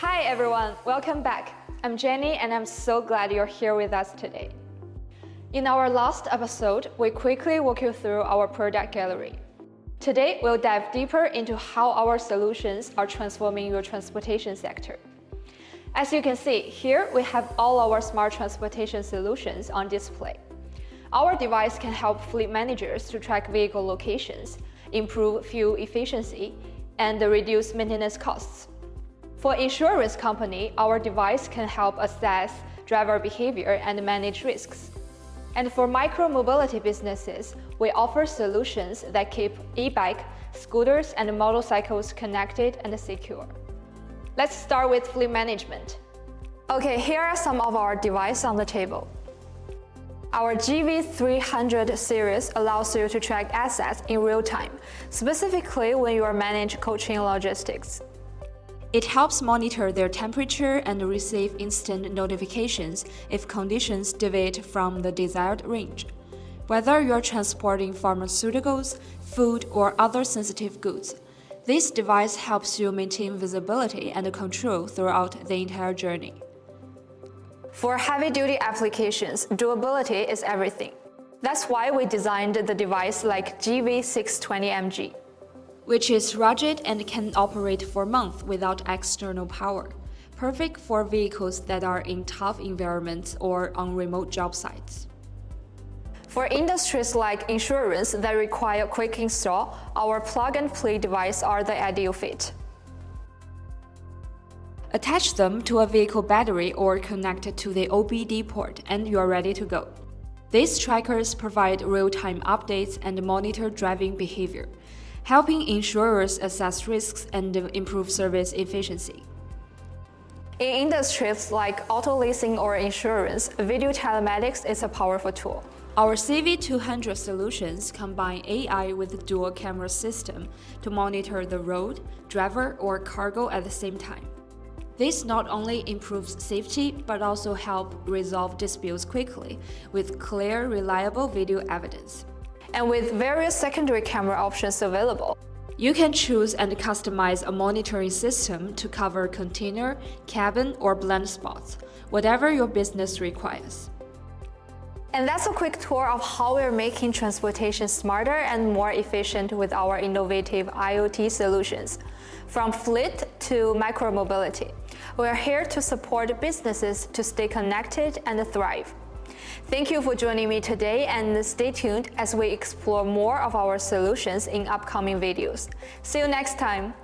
Hi everyone, welcome back. I'm Jenny and I'm so glad you're here with us today. In our last episode, we quickly walk you through our product gallery. Today, we'll dive deeper into how our solutions are transforming your transportation sector. As you can see, here we have all our smart transportation solutions on display. Our device can help fleet managers to track vehicle locations, improve fuel efficiency, and reduce maintenance costs. For insurance company, our device can help assess driver behavior and manage risks. And for micromobility businesses, we offer solutions that keep e-bike, scooters, and motorcycles connected and secure. Let's start with fleet management. Okay, here are some of our devices on the table. Our GV300 series allows you to track assets in real time, specifically when you manage coaching logistics. It helps monitor their temperature and receive instant notifications if conditions deviate from the desired range. Whether you're transporting pharmaceuticals, food, or other sensitive goods, this device helps you maintain visibility and control throughout the entire journey. For heavy-duty applications, durability is everything. That's why we designed the device like GV620mg. Which is rugged and can operate for months without external power, perfect for vehicles that are in tough environments or on remote job sites. For industries like insurance that require quick install, our plug-and-play devices are the ideal fit. Attach them to a vehicle battery or connect it to the OBD port and you're ready to go. These trackers provide real-time updates and monitor driving behavior, helping insurers assess risks and improve service efficiency. In industries like auto leasing or insurance, video telematics is a powerful tool. Our CV200 solutions combine AI with dual camera system to monitor the road, driver, or cargo at the same time. This not only improves safety but also help resolve disputes quickly with clear, reliable video evidence. And with various secondary camera options available, you can choose and customize a monitoring system to cover container, cabin, or blind spots, whatever your business requires. And that's a quick tour of how we're making transportation smarter and more efficient with our innovative IoT solutions. From fleet to micromobility, we're here to support businesses to stay connected and thrive. Thank you for joining me today and stay tuned as we explore more of our solutions in upcoming videos. See you next time!